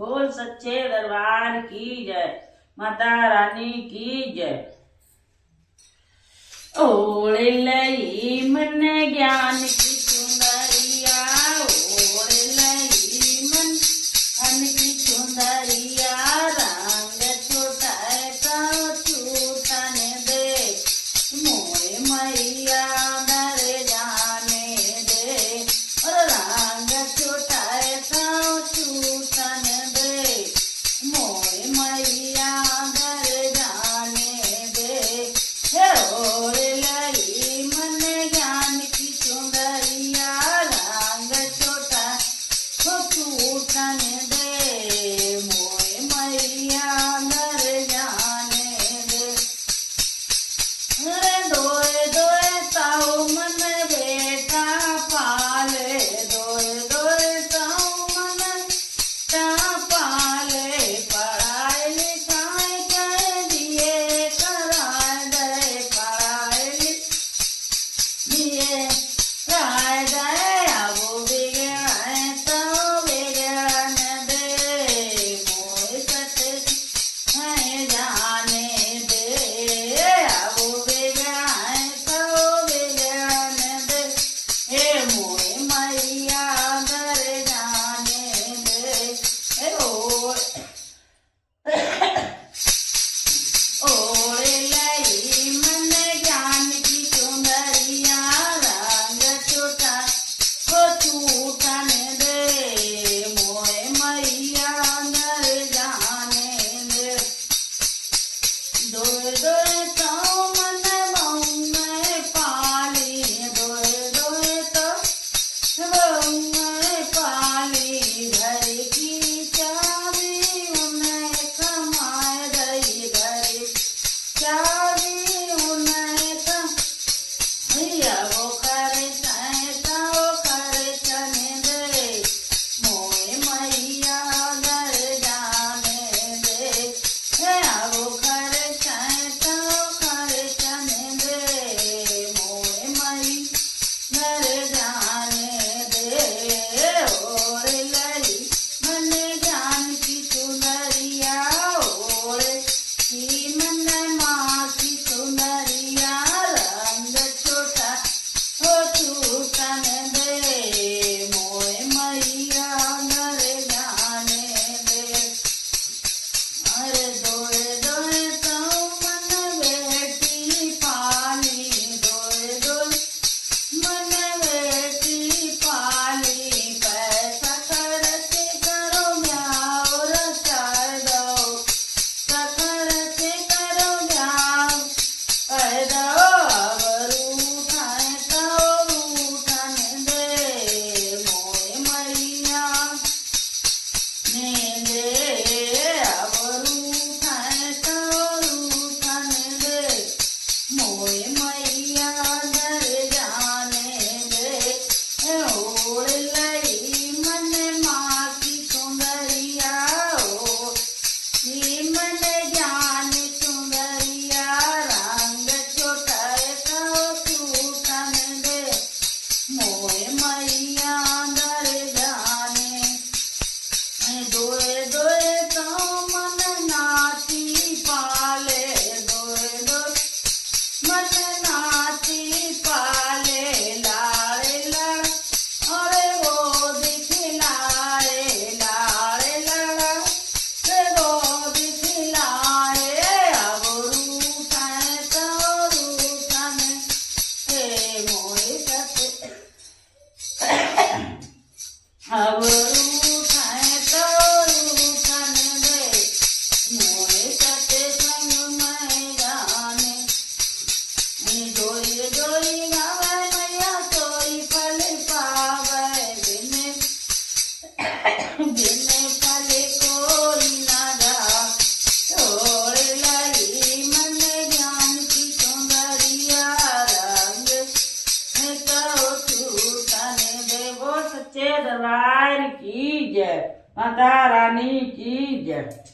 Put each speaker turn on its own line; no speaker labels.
बोल सच्चे दरबार की जय, माता रानी की जय। ओढ़ लई मन ज्ञान की चुनरिया, ओढ़ लई मन की चुनरिया, रंग छुटाए तो छूटन दे, मोरे मैया दर जाने दे, और रंग छुटाए तो छूटन दे, मोरे मैया दर जाने दे। हे ओढ़ लई मन ज्ञान की चुनरिया, रंग छोटा तो छूटन दे, मोरे मैया दर जाने दे। अरे दोए दोए ताऊ मन बेटा पाले, दोए दोए ताऊ मन बेटा पाले, पढ़ाई लिखाई कर दिए कराए दे, पढ़ाई दिए कराए दे, अब बिगड़े तो बिगड़न दे, मोए सत है जाने दे, अब बिगड़े तो बिगड़न दे, हे मोए मैया दर जाने दे। हे ओढ़ लई मन ज्ञान की चुनरिया, रंग छुटा तो छूटन दे, मोए मैया दर जाने दे। दोए दोए तो मन बहु पाली, दोए दोए तो बहु पाली, घर की चाबी उन्हें कमाए दई, घर चाबी उन्हें भैया वो करे तो करे चने दे, मोए मैया दर जाने दे, वो करे तो करे चने दे, मोए मई दर जाने दे। ओढ़ लई मन ज्ञान की चुनरिया, ओढ़ की मन माँ की चुनरिया, रंग छोटा तो छूटन दे, मोए मैया दर जाने दे। अरे दोए दोए तो मन बेटी पाली, दोए दोए मन बेटी पाली, पैसा खर्च करो ब्याह रचाए दो, खर्च करो ब्याह कर दो, अब रूठन तो रूठन दे, मोए मैया ने दे, अब रूठन तो रूठन दे, मोए मैया दर जाने दे। ओढ़ लई मन माँ की चुनरिया, मन ज्ञान चुनरिया, रंग छोटा तो छूटन दे, मोए मैया दर जाने। दोए दोए तो मन नाची पाले, दोए दोए मन नाची पाले, लाड़े लड़ अरे वो दिखलाए, लाड़े लड़ा वो दिखलाए, अब रूठन तो रूठन दे, मोए सत अब रूठन तो रूठन दे, मोए सत्संग में जाने। जोई जोई गावे मैया सोई फल पावे, बिन फल कोई ना गा। ओढ़ लई मन ज्ञान की चुनरिया, रंग तो छूटन दे। बोल सच्चे दरबार की जय, माता रानी की जय।